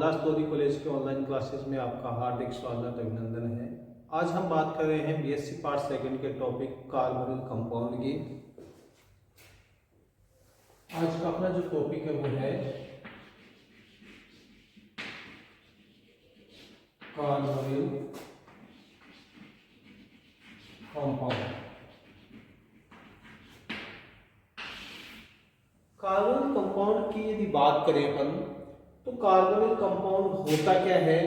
रामदास तोरी कॉलेज के online classes में आपका हार्दिक स्वागत अभिनंदन है। आज हम बात कर रहे हैं बीएससी पार्ट सेकंड के टॉपिक कार्बोनिल कंपाउंड की। आज का अपना जो टॉपिक है वो है कार्बोनिल कंपाउंड। कार्बोनिल कंपाउंड की यदि बात करें अपन तो कार्बोनिल कंपाउंड होता क्या है,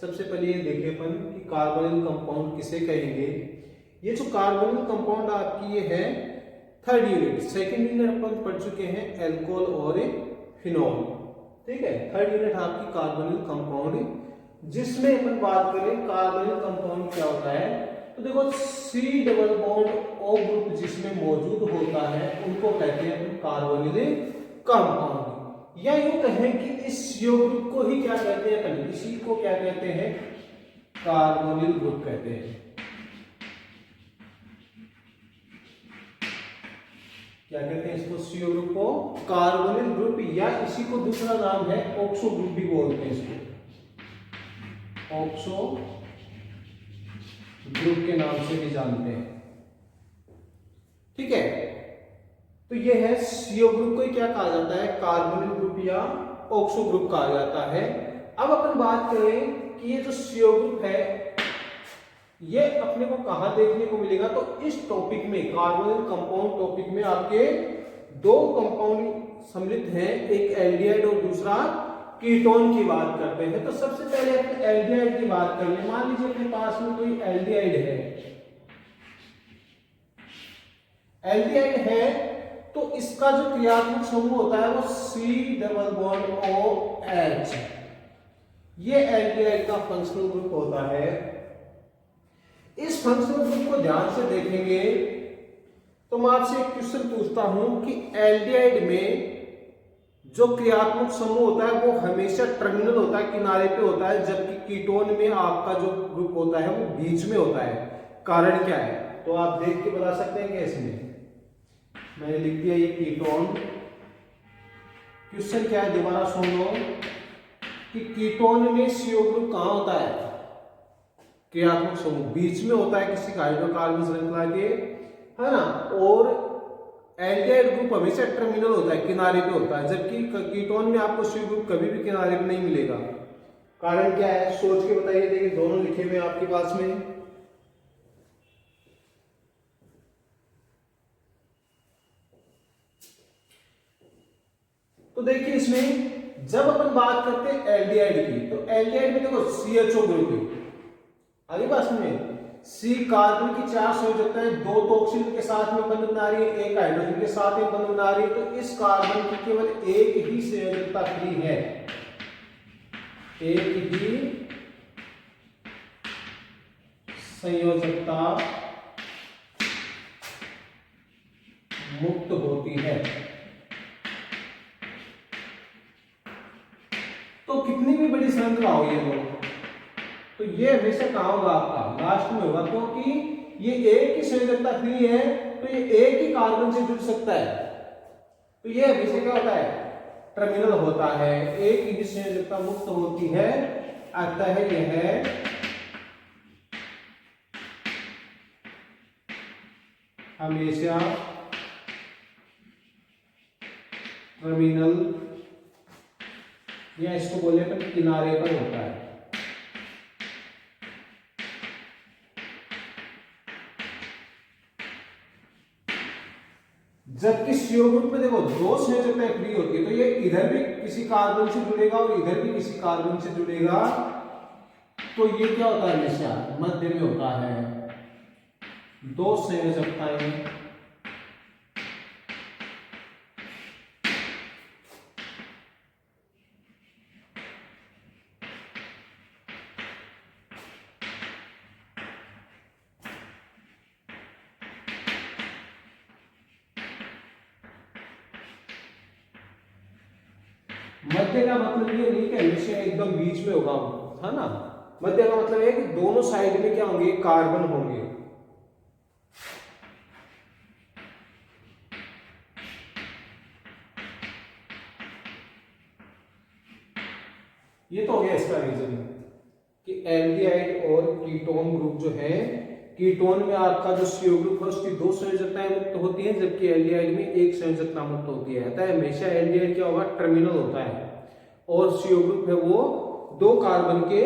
सबसे पहले ये देखें अपन कि कार्बोनिल कंपाउंड किसे कहेंगे। ये जो कार्बोनिल कंपाउंड आपकी ये है थर्ड यूनिट, सेकंड यूनिट अपन पढ़ चुके हैं एल्कोहल और फिनॉल, ठीक है। थर्ड यूनिट आपकी कार्बोनिल कंपाउंड, जिसमें अपन बात करें कार्बोनिल कंपाउंड क्या होता है तो देखो C double bond O group जिसमें मौजूद होता है उनको कहते हैं कार्बोनिल कंपाउंड। या यूं कहें कि इस CO ग्रुप को ही क्या कहते हैं अपन, इसी को क्या कहते हैं कार्बोनिल ग्रुप कहते हैं। क्या कहते हैं इसको, CO ग्रुप को कार्बोनिल ग्रुप, या इसी को दूसरा नाम है ऑक्सो ग्रुप भी बोलते हैं इसको, ऑक्सो ग्रुप के नाम से भी जानते हैं, ठीक है। तो ये है CO ग्रुप को क्या कहा जाता है, कार्बोनिल ग्रुप या ऑक्सो ग्रुप कहा जाता है। अब अपन बात करें कि ये जो CO ग्रुप है ये अपने को कहां देखने को मिलेगा, तो इस टॉपिक में कार्बोनिल कंपाउंड टॉपिक में आपके दो कंपाउंड सम्मिलित हैं, एक एल्डिहाइड और दूसरा कीटोन की बात करते हैं। तो सबसे पहले अपने एल्डिहाइड की बात कर ले। मान लीजिए अपने पास में कोई एल्डिहाइड है तो इसका जो क्रियात्मक समूह होता है वो C डबल बॉन्ड OH, ये एल्डिहाइड का फंक्शनल ग्रुप होता है। इस फंक्शनल ग्रुप को ध्यान से देखेंगे तो मैं आपसे एक क्वेश्चन पूछता हूं कि एल्डिहाइड में जो क्रियात्मक समूह होता है वो हमेशा टर्मिनल होता है, किनारे पे होता है, जबकि कीटोन में आपका जो ग्रुप होता है वो बीच में होता है। कारण क्या है, तो आप देख के बता सकते हैं कैसे में मैंने लिख दिया ये कीटोन। क्वेश्चन क्या है दोबारा सुन लो कि कीटोन में CO ग्रुप कहां होता है, क्रियात्मक समूह बीच में होता है किसी हाइड्रोकार्बन श्रृंखला के, है ना। और एल्डिहाइड ग्रुप हमेशा टर्मिनल होता है, किनारे पे होता है, जबकि कीटोन में आपको CO ग्रुप कभी भी किनारे पे नहीं मिलेगा। कारण क्या है सोच के बताइए। देखिए दोनों लिखे हुए आपके पास में, तो देखिए इसमें जब अपन बात करते हैं एल्डिहाइड की तो एल्डिहाइड में देखो CHO ग्रुप है, आगे बात में C कार्बन की 4 संयोजकताएं, 2 तो ऑक्सीजन के साथ में बंध बना रही है, एक हाइड्रोजन के साथ में बंध बना रही है, तो इस कार्बन की केवल एक ही संयोजकता फ्री है, एक ही संयोजकता मुक्त होती है। तो कितनी भी बड़ी श्रृंखला हो ये दोनों, तो ये हमेशा कहां होगा आपका लास्ट में होगा, क्योंकि ये एक ही संयोजकता फ्री है तो ये एक ही कार्बन से जुड़ सकता है, तो ये हमेशा क्या होता है टर्मिनल होता है, एक ही संयोजकता मुक्त होती है, अतः यह हमेशा टर्मिनल या इसको बोलने पर किनारे पर होता है। जबकि CO ग्रुप में देखो 2 संयोजकताएं फ्री होती है, तो ये इधर भी किसी कार्बन से जुड़ेगा और इधर भी किसी कार्बन से जुड़ेगा, तो ये क्या होता है हमेशा मध्य में होता है, 2 संयोजकताएं मध्य का मतलब ये नहीं कि हमेशा एकदम बीच में होगा, है ना। मध्य का मतलब है कि दोनों साइड में क्या होंगे, कार्बन होंगे। ये तो हो गया इसका रीजन कि एल्डिहाइड और कीटोन ग्रुप जो है, कीटोन में आपका जो CO ग्रुप है उसकी 2 संयोजकताएं मुक्त होती हैं, जबकि एल्डिहाइड में 1 संयोजकता मुक्त होती है। अतः हमेशा एल्डिहाइड क्या होगा, टर्मिनल होता है और CO ग्रुप है वो 2 कार्बन के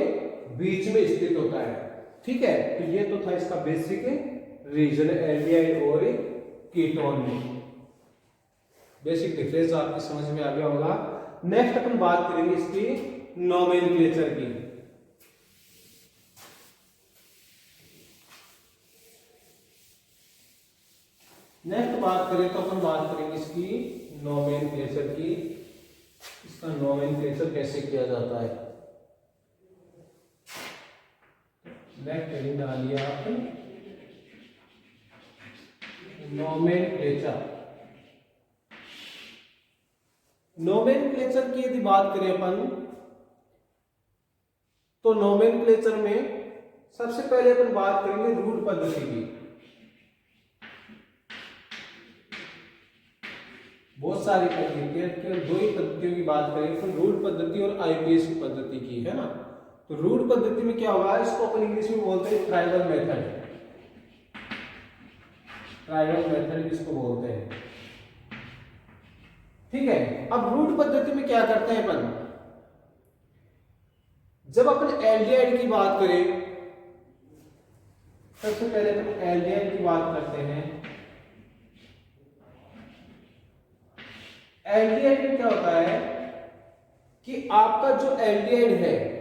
बीच में स्थित होता है। ठीक है, तो ये तो था इसका बेसिक रीजन एल्डिहाइड और कीटोन में। बेसिक डिफरेंस आपकी समझ में आ गया होगा। नेक्स्ट अपन बात करेंगे इसकी नोमेनक्लेचर की। नेक्स्ट बात करें तो अपन बात करेंगे इसकी नोमेनक्लेचर की। इसका नोमेनक्लेचर कैसे किया जाता है। नेक्स्ट हेडिंग डाल लिया आपने नोमेनक्लेचर। नोमेनक्लेचर की यदि बात करें अपन तो नोमेनक्लेचर में सबसे पहले अपन बात करेंगे रूट पद्धति की। बहुत सारी पद्धति है, केवल 2 ही पद्धतियों की बात करें तो रूट पद्धति और IPS की पद्धति की, है ना। तो रूट पद्धति में क्या होगा, इसको अपन इंग्लिश में बोलते हैं ट्राइबल मेथड। ट्राइबल मेथड इसको बोलते हैं। ठीक है, अब रूट पद्धति में क्या करते हैं अपन, जब अपन एल्डिहाइड की बात करें, सबसे पहले अपन एल्डिहाइड की बात करते हैं। एल्डिहाइड में क्या होता है कि आपका जो एल्डिहाइड है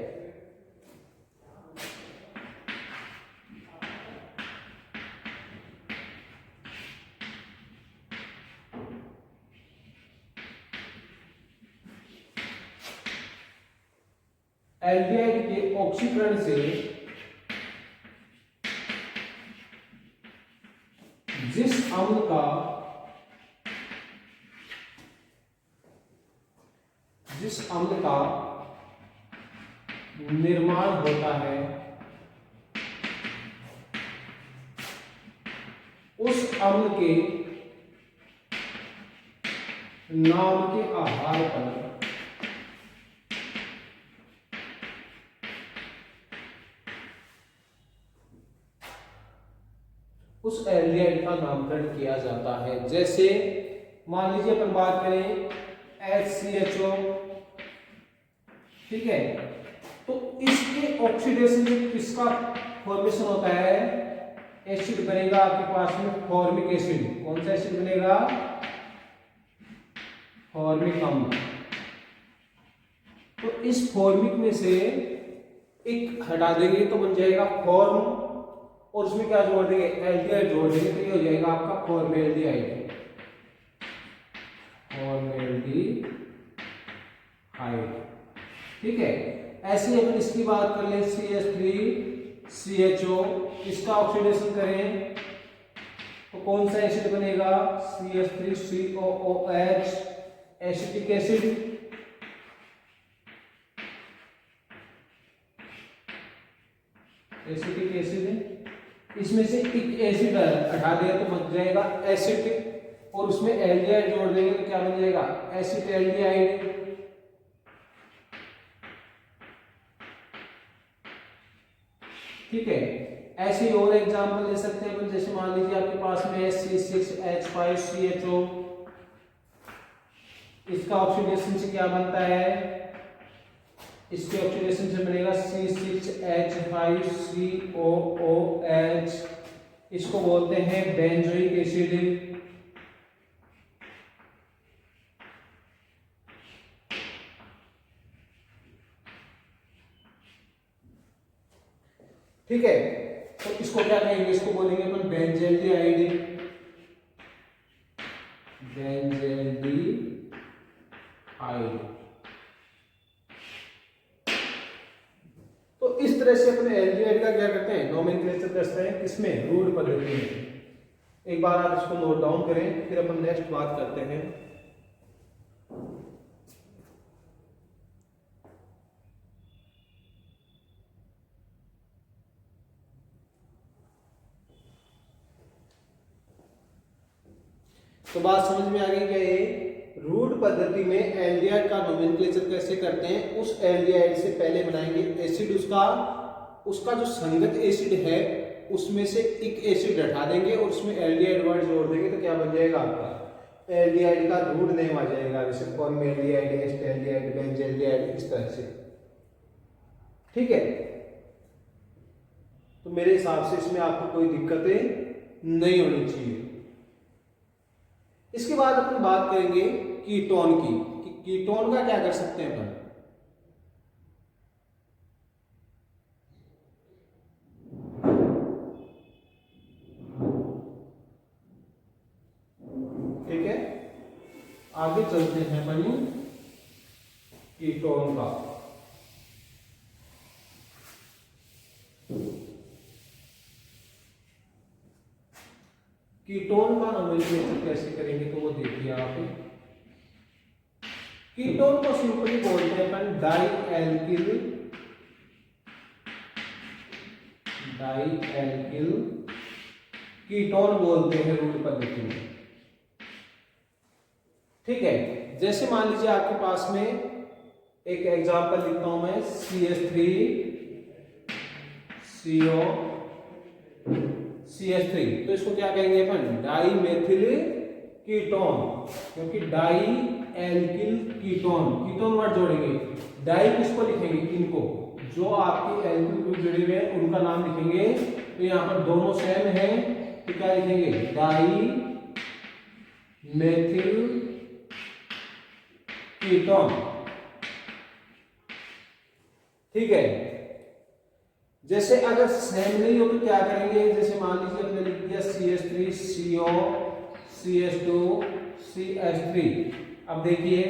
एल्डिहाइड के ऑक्सीकरण से जिस अम्ल का निर्माण होता है उस अम्ल के नाम के आधार पर उस एल्डिहाइड का नामकरण किया जाता है। जैसे मान लीजिए अपन बात करें HCHO, ठीक है, तो इसके ऑक्सीडेशन में किसका फॉर्मेशन होता है, एसिड बनेगा आपके पास में फॉर्मिक एसिड। कौन सा एसिड बनेगा, फॉर्मिक अम्ल। तो इस फॉर्मिक में से एक हटा देंगे तो बन जाएगा फॉर्म, और उसमें क्या जोड़ देंगे, एल्डिहाइड जोड़ देंगे तो ये हो जाएगा आपका फॉर्मेल्डिहाइड। फॉर्मेल्डिहाइड, ठीक है। ऐसे ही अपन इसकी बात कर लें CH3CHO, इसका ऑक्सीडेशन करें तो कौन सा एसिड बनेगा, CH3COOH, acetic acid. Acetic acid, इसमें से एक एसिड हटा दिया तो बच जाएगा एसिटिक, और उसमें एल्डिहाइड जोड़ देंगे तो क्या बन जाएगा, एसिटेल्डिहाइड। ठीक है, ऐसे ही और एग्जांपल ले सकते हैं अपन, जैसे मान लीजिए आपके पास में है C6H5CHO, इसका ऑक्सीडेशन से क्या बनता है, इसके ऑक्सीडेशन से बनेगा C6H5COOH, इसको बोलते हैं बेंजोइक एसिड। ठीक है, तो इसको क्या कहेंगे, इसको बोलेंगे अपन बेंजल्डिहाइड। बेंजल्डिहाइड। तो इस तरह से अपने एल्डिहाइड का क्या करते हैं, नोमेनक्लेचर करते हैं, किसमें, रूट पद्धति में। एक बार आप इसको नोट डाउन करें, फिर अपन नेक्स्ट बात करते हैं। तो बात समझ में आ गई क्या, ये रूट पद्धति में एल्डिहाइड का नोमेनक्लेचर कैसे करते हैं, उस एल्डिहाइड से पहले बनाएंगे एसिड, उसका जो संगत एसिड है उसमें से एक एसिड हटा देंगे और उसमें एल्डिहाइड वर्ड जोड़ देंगे, तो क्या बन जाएगा आपका एल्डिहाइड का रूट नेम आ जाएगा, जैसे फॉर्मेल्डिहाइड, एस्टेल्डिहाइड, बेंजल्डिहाइड, इस तरह से। ठीक है, तो मेरे हिसाब से इसमें आपको कोई दिक्कतें नहीं होनी चाहिए। इसके बाद अपन बात करेंगे कीटोन की, कि कीटोन का क्या कर सकते हैं अपन। ठीक है, आगे चलते हैं अपन कीटोन का। कीटोन का नोमेनक्लेचर कैसे करेंगे, तो वो देखिए आप। कीटोन को सिंपली बोलते हैं अपन डाई एल्किल कीटोन बोलते हैं रूट पद्धति में। ठीक है, जैसे मान लीजिए आपके पास में एक एग्जांपल लिखता हूं मैं, CH3 तो इसको क्या कहेंगे अपन, डाई मेथिल कीटोन, क्योंकि डाई एल्किल कीटोन वर्ड जोड़ेंगे। डाई किसको लिखेंगे, इनको, जो आपके एल्किल ग्रुप जुड़े हुए हैं उनका नाम लिखेंगे। तो यहाँ पर दोनों सेम है, तो क्या लिखेंगे, डाई मेथिल कीटोन। ठीक है, जैसे अगर सेम नहीं हो तो क्या करेंगे, जैसे मान लीजिए हमने लिख दिया CH3 CO CH2 CH3। अब देखिए,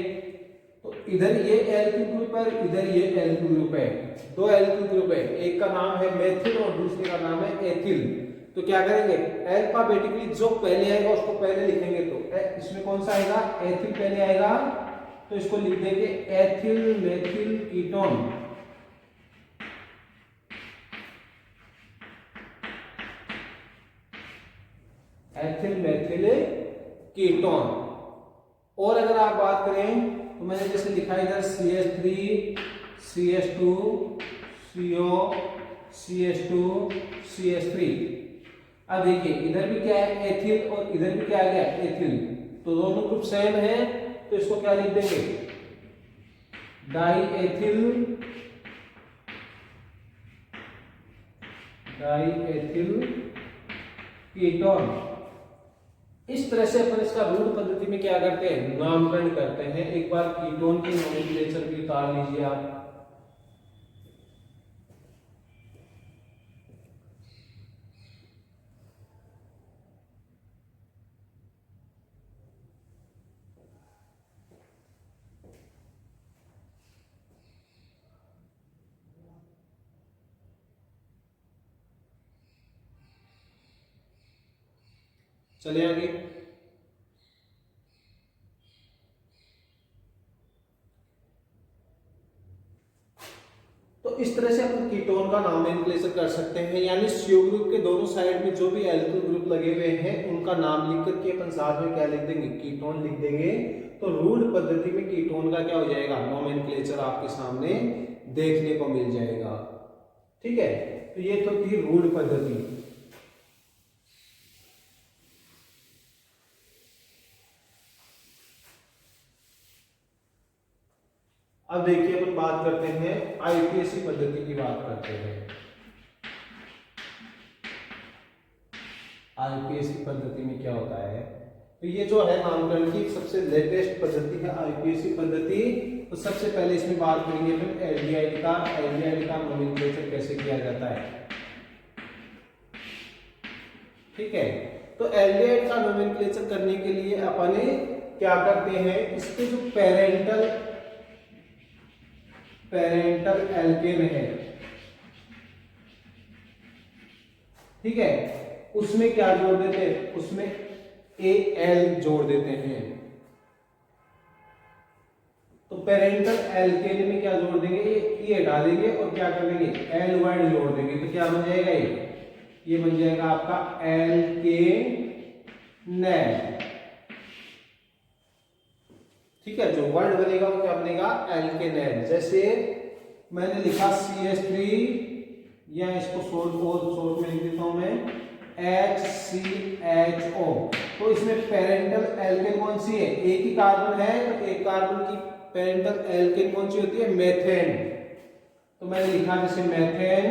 तो इधर ये एल्किल ग्रुप है, इधर ये एल्किल ग्रुप है, दो एल्किल ग्रुप है, एक का नाम है मेथिल और दूसरे का नाम है एथिल। तो क्या करेंगे, अल्फाबेटिकली जो पहले आएगा उसको पहले लिखेंगे। तो इसमें कौन सा आएगा, एथिल पहले आएगा, तो इसको लिख देंगे ethyl methyl ketone. Ethyl methyl ketone. और अगर आप बात करें तो मैंने जैसे लिखा इधर CH3 CH2 CO CH2 CH3। अब देखिए इधर भी क्या है, एथिल, और इधर भी क्या आ गया, एथिल, तो दोनों ग्रुप सेम है, तो इसको क्या लिख देंगे, डाई एथिल कीटोन। इस तरह से अपन इसका रूट पद्धति में क्या करते हैं, नामकरण करते हैं। एक बार कीटोन की नोमेनक्लेचर भी उतार लीजिए आप। चलिए आगे। तो इस तरह से अपन कीटोन का नोमेनक्लेचर कर सकते हैं, यानी CO ग्रुप के दोनों साइड में जो भी एल्किल ग्रुप लगे हुए हैं उनका नाम लिख करके अपन साथ में क्या लिख देंगे, कीटोन लिख देंगे। तो रूट पद्धति में कीटोन का क्या हो जाएगा, नोमेनक्लेचर आपके सामने देखने को मिल जाएगा। ठीक है, तो ये तो थी रूट पद्धति। अब देखिए अपन बात करते हैं IUPAC पद्धति की बात करते हैं। IUPAC पद्धति में क्या होता है, तो ये जो है नामकरण की सबसे लेटेस्ट पद्धति है IUPAC पद्धति। तो सबसे पहले इसमें बात करेंगे अपन एल्डिहाइड का नोमेनक्लेचर कैसे किया जाता है। ठीक है, तो एल्डिहाइड का नोमेनक्लेचर करने के लिए अपन क्या करते हैं, इसके जो पेरेंटल एल्केन है, ठीक है, उसमें क्या जोड़ देते हैं, उसमें Al जोड़ देते हैं। तो पेरेंटल एल्केन में क्या जोड़ देंगे, ये डालेंगे और क्या कर देंगे, एल वर्ड जोड़ देंगे। तो क्या बन जाएगा, ये बन जाएगा आपका एल्केन। ठीक है, जो वर्ड बनेगा वो क्या बनेगा, एल्केनेल। जैसे मैंने लिखा CH3, या इसको शॉर्ट में लिख देता हूं मैं, HCHO। तो इसमें पेरेंटल एल्केन कौन सी है, एक ही कार्बन है, तो एक कार्बन की पेरेंटल एल्केन कौन सी होती है, मेथेन। तो मैंने लिखा जैसे मेथेन,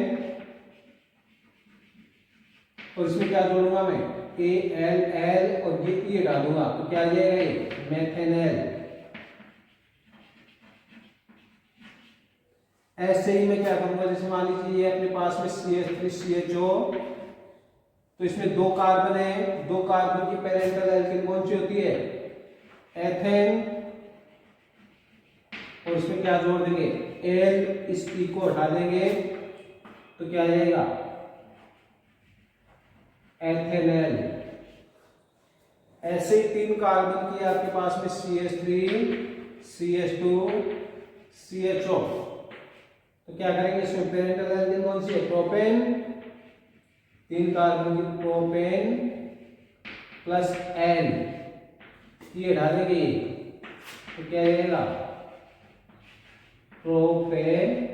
और इसमें क्या जोड़ूंगा मैं, ALL, और ये डालूंगा, तो क्या आ जाएगा, ये मेथेनेल। ऐसे ही मैं क्या करूंगा, जैसे मान लीजिए ये अपने पास में CH3CHO, तो इसमें दो कार्बन है, दो कार्बन की पेरेंटल एल्केन कौन सी होती है, एथेन, और इसमें क्या जोड़ देंगे, एल, इस ई को हटा देंगे, तो क्या आ जाएगा, एथेनेल। ऐसे ही तीन कार्बन की आपके पास में CH3, CH2, CHO, तो क्या करेंगे, इसमें पेरेंटल एल्केन कौन सी है, प्रोपेन, तीन कार्बन की प्रोपेन प्लस एन, ये डालेंगे, तो क्या रहेगा, प्रोपेनेल।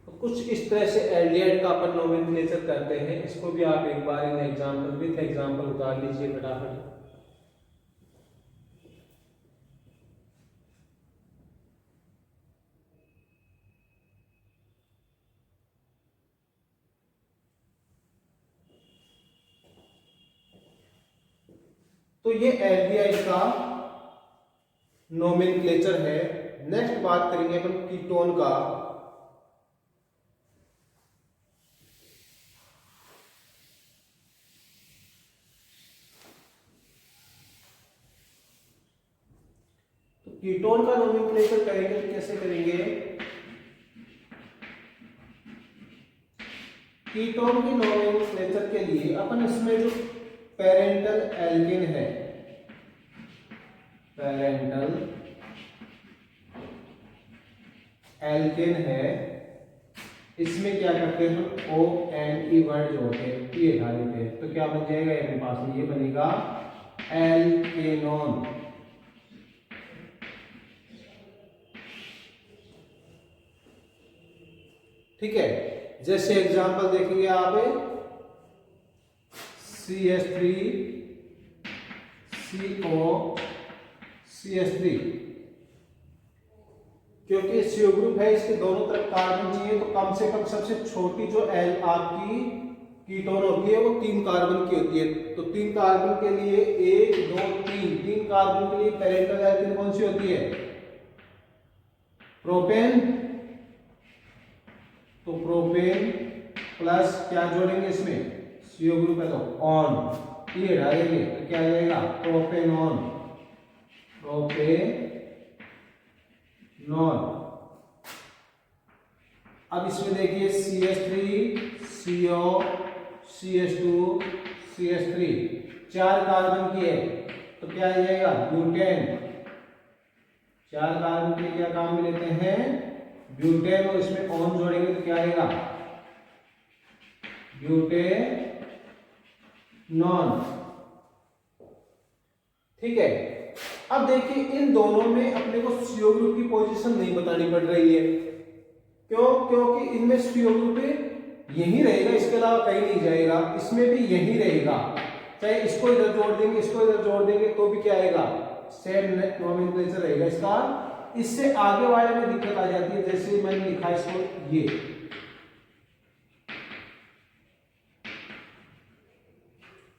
तो कुछ इस तरह से एल्डिहाइड का अपन नोमेनक्लेचर करते हैं। इसको भी आप एक बार इन एग्जांपल विथ एग्जांपल उतार लीजिए फटाफट। तो ये एल्डिहाइड का नोमेनक्लेचर है। नेक्स्ट बात करेंगे अपन कीटोन का। तो कीटोन का नोमेनक्लेचर करेंगे तो कैसे करेंगे, कीटोन के नोमेनक्लेचर के लिए अपन इसमें जो पेरेंटल एल्केन है, पेरेंटल एल्केन है, इसमें क्या करते हैं, ONE वर्ड जोड़ते हैं, ये हटा देते हैं, तो क्या बन जाएगा, अपने पास में ये बनेगा एल्केनोन। ठीक है, जैसे एग्जांपल देखेंगे आप, CH3 CO CH3, क्योंकि CO ग्रुप है, इसके दोनों तरफ कार्बन चाहिए, तो कम से कम सबसे छोटी जो एल आपकी कीटोन होती है वो 3 कार्बन की होती है। तो 3 कार्बन के लिए 1 2 3 कार्बन के लिए पेरेंटल एल्केन कौन सी होती है, प्रोपेन। तो प्रोपेन प्लस क्या जोड़ेंगे इसमें, CO ग्रुप है तो ऑन, ये डालेंगे तो क्या आ जाएगा, प्रोपेनॉन, प्रोपेनॉन। अब इसमें देखिए CH3 CO CH2 CH3, 4 carbon की है, तो क्या आ जाएगा, ब्यूटेन। 4 कार्बन के लिए क्या काम में लेते हैं, ब्यूटेन, और इसमें ऑन जोड़ेंगे तो क्या आएगा, ब्यूटेनॉन। ठीक है, अब देखिए इन दोनों में अपने को CO ग्रुप की पोजीशन नहीं बतानी पड़ रही है, क्यों, क्योंकि इनमें CO ग्रुप यही रहेगा, इसके अलावा कहीं नहीं जाएगा, इसमें भी यही रहेगा, चाहे इसको इधर जोड़ देंगे, इसको इधर जोड़ देंगे, तो भी क्या आएगा, सेम नोमेनक्लेचर रहेगा इसका। इससे आगे वाले में दिक्कत आ जाती है, जैसे मैंने लिखा इसको, ये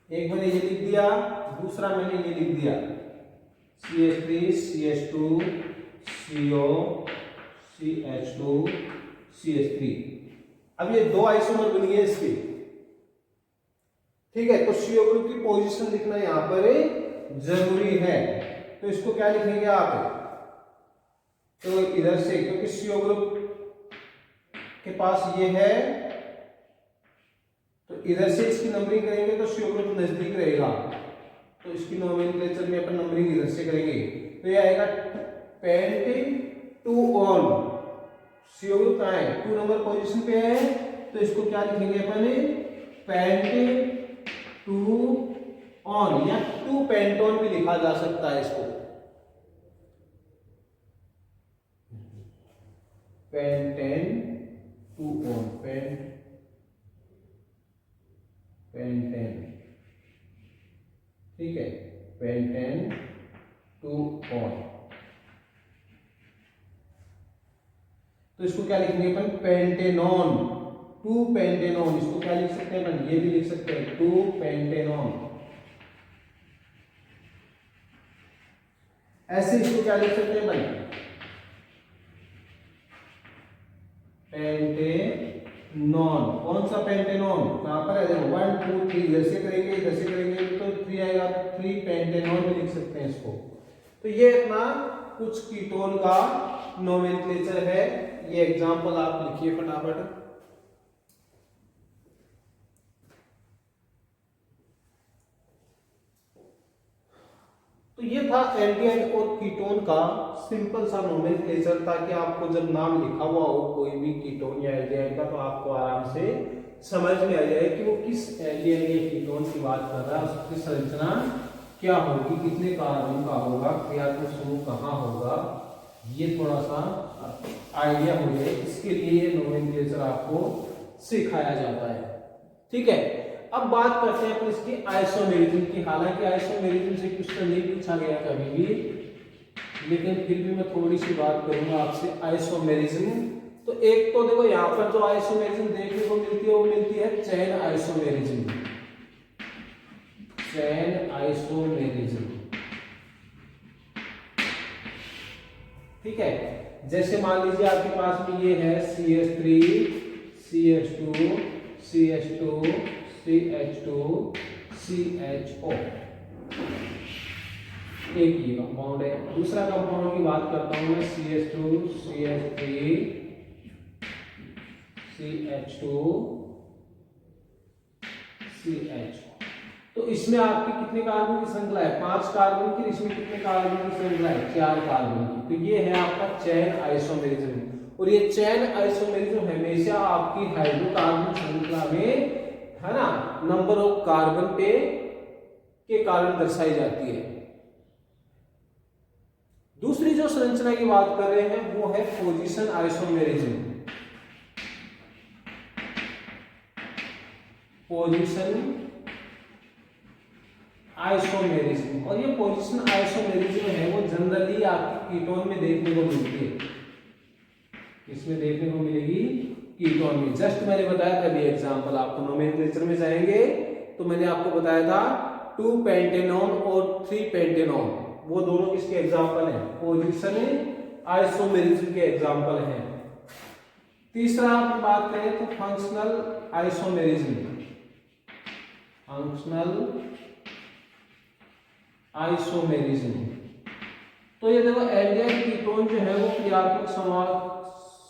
एक मैंने ये लिख दिया, दूसरा मैंने ये लिख दिया, CH3 CH2 CO CH2 CH3। अब ये 2 आइसोमर बनी है इसके। ठीक है, तो CO ग्रुप की पोजीशन लिखना यहां पर जरूरी है, तो इसको क्या लिखेंगे आप, तो इधर से, क्योंकि CO ग्रुप के पास ये है, तो इधर से इसकी नंबरिंग करेंगे तो CO ग्रुप नजदीक रहेगा, तो इसकी नोमेनक्लेचर में अपन नंबरिंग इधर से करेंगे, तो ये आएगा paint to on. CO group कहाँ है, 2 नंबर पोजीशन पे है, तो इसको क्या लिखेंगे अपन, पेंट टू ऑन या 2 पेंटोन भी लिखा जा सकता है इसको, पेंटेन 2 ऑन, पेंटेन, ठीक है, पेंटेन 2 ऑन। तो इसको क्या लिखेंगे अपन, पेंटेनॉन 2 पेंटेनॉन, इसको क्या लिख सकते हैं अपन, ये भी लिख सकते हैं 2 पेंटेनॉन। ऐसे इसको क्या लिख सकते हैं अपन, पेंटेनॉन। कौन सा पेंटेनॉन, कहां पर है, देखो 1 2 3, इधर से करेंगे इधर से करेंगे तो 3 आएगा, 3 पेंटेनॉन भी लिख सकते हैं इसको। तो ये अपना कुछ कीटोन का नोमेनक्लेचर है, ये एग्जांपल आप लिखिए फटाफट। तो ये था एल्डिहाइड और कीटोन का सिंपल सा नोमेनक्लेचर, ताकि आपको जब नाम लिखा हुआ हो कोई भी कीटोन या एल्डिहाइड का तो आपको आराम से समझ में आ जाए कि वो किस एल्डिहाइड या कीटोन की बात कर रहा है, उसकी संरचना क्या होगी, कितने कार्बन का होगा, क्रियात्मक समूह कहाँ होगा, ये थोड़ा सा आइडिया हो जाए, इसके लिए ये नोमेनक्लेचर आपको सिखाया जाता है। ठीक है, अब बात करते हैं अपन इसकी आइसोमेरिज्म की। हालांकि आइसोमेरिज्म से क्वेश्चन नहीं पूछा गया कभी भी, लेकिन फिर भी मैं थोड़ी सी बात करूंगा आपसे आइसोमेरिज्म। तो एक तो देखो यहाँ पर जो आइसोमेरिज्म देखने को मिलती है वो मिलती है चैन आइसोमेरिज्म, चैन आइसोमेरिज्म, ठीक है। जैसे मान लीजिए आपके पास में ये है CH3 CH2 CH2 CH2 CHO, एक ये कंपाउंड है। दूसरा कंपाउंड की बात करता हूं मैं, CH2 CH3 CH2 CH। तो इसमें आपके कितने कार्बन की श्रृंखला है, 5 कार्बन की, इसमें कितने कार्बन की श्रृंखला है, 4 कार्बन की। तो ये है आपका चैन आइसोमेरिज्म, और ये चैन आइसोमेरिज्म हमेशा आपकी हाइड्रोकार्बन श्रृंखला में, है ना, नंबर ऑफ कार्बन पे के कारण दर्शाई जाती है। दूसरी जो संरचना की बात कर रहे हैं वो है पोजीशन आइसोमेरिज्म, पोजीशन आइसोमेरिज्म। और ये पोजीशन आइसोमेरिज्म है वो जनरली आपकी कीटोन में देखने को मिलती है, इसमें देखने को मिलेगी कीटोन में। जस्ट मैंने बताया था, अभी एग्जांपल आपको नोमेनक्लेचर में जाएंगे तो मैंने आपको बताया था 2 पेंटेनॉन और 3 पेंटेनॉन, वो दोनों किसके एग्जांपल हैं, पोजीशन आइसोमेरिज्म के एग्जांपल हैं। तीसरा आप बात करें तो फंक्शनल आइसोमेरिज्म, फंक्शनल आइसोमेरिज्म। तो ये देखो एल्डिहाइड कीटोन जो है वो क्रियात्मक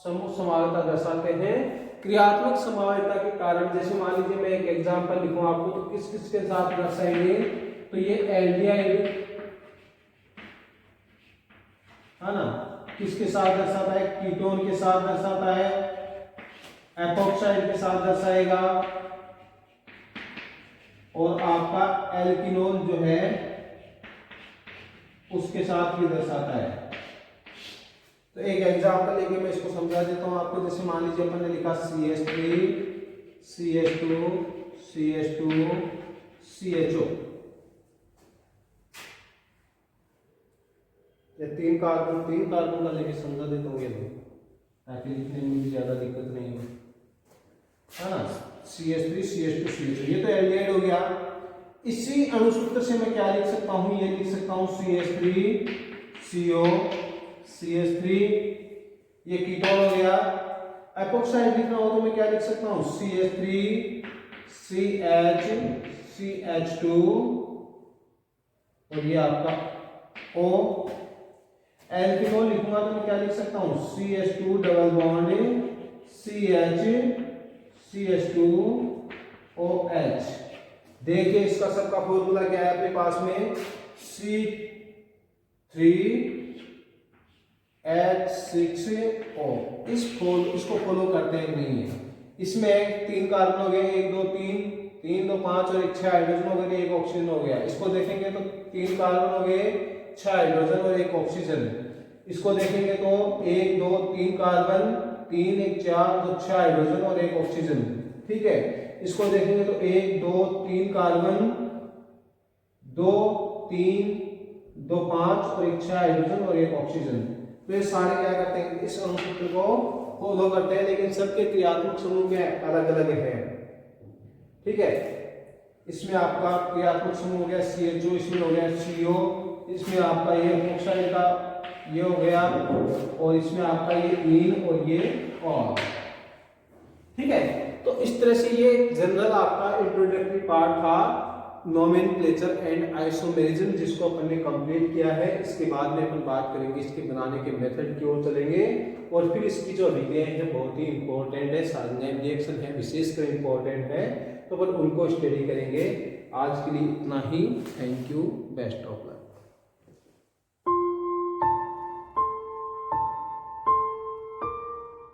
समूह समावयता दर्शाते हैं। क्रियात्मक समावयता के कारण, जैसे मान लीजिए मैं एक एग्जांपल लिखूं आपको, तो किस किस के साथ दर्शाएंगे, तो ये एल्डिहाइड, है ना, किसके साथ दर्शाता है, कीटोन के साथ दर्शाता है, एपॉक्साइड के साथ दर्शाएगा, और आपका एल्किनोल जो है उसके साथ भी दर्शाता है। तो एक एग्जांपल लेके मैं इसको समझा देता हूं आपको। जैसे मान लीजिए अपन ने लिखा CH3 CH2 CH2 CHO, ये 3 कार्बन का लेके समझा देता हूँ, ये ताकि लिखने में भी ज्यादा दिक्कत नहीं हो, है ना। CH3 CH2 CHO, ये तो एल्डिहाइड हो गया। इसी अणुसूत्र से मैं क्या लिख सकता हूं, ये लिख सकता हूं CH3 CO CH3, ये कीटोन हो गया। एपॉक्साइड लिखना हो तो मैं क्या लिख सकता हूं, CH3 CH CH2, और ये आपका O। एल्किनोल लिखूंगा तो मैं क्या लिख सकता हूं, CH2 double bond CH CH2OH। देखिए इसका सबका फॉर्मूला क्या है अपने पास में, C3H6O। इसको फॉलो करते हैं नहीं है। इसमें 3 कार्बन हो गए, 1 2 3, 3 2 5 और 6 हाइड्रोजन हो गए, एक ऑक्सीजन हो गया। इसको देखेंगे तो 3 कार्बन हो गए, 6 हाइड्रोजन और एक ऑक्सीजन। इसको देखेंगे तो 1 2 3 कार्बन, 3 1 4 तो 6 हाइड्रोजन और एक ऑक्सीजन। ठीक है, इसको देखेंगे तो 1 2 3 कार्बन, 2 3 2 5 और एक 6 हाइड्रोजन और एक ऑक्सीजन। तो ये सारे क्या करते हैं, इस अणु सूत्र को फॉलो करते हैं, लेकिन सबके क्रियात्मक समूह में अलग अलग है। ठीक है, इसमें आपका क्रियात्मक समूह हो गया CHO, इसमें हो गया CO, इसमें आपका ये ऑक्साइड का ये हो गया, और इसमें आपका ये इन और ये और। ठीक है, तो इस तरह से ये जनरल आपका इंट्रोडक्टरी पार्ट था, नोमेनक्लेचर एंड आइसोमेरिज्म, जिसको अपन ने कंप्लीट किया है। इसके बाद में अपन बात करेंगे इसके बनाने के मेथड की ओर चलेंगे, और फिर इसकी जो विधियां हैं बहुत ही इंपॉर्टेंट है, सार्वजनिक रिएक्शन है विशेषकर इंपॉर्टेंट है, तो अपन उनको स्टडी करेंगे। आज के लिए इतना ही। Thank you, best of luck.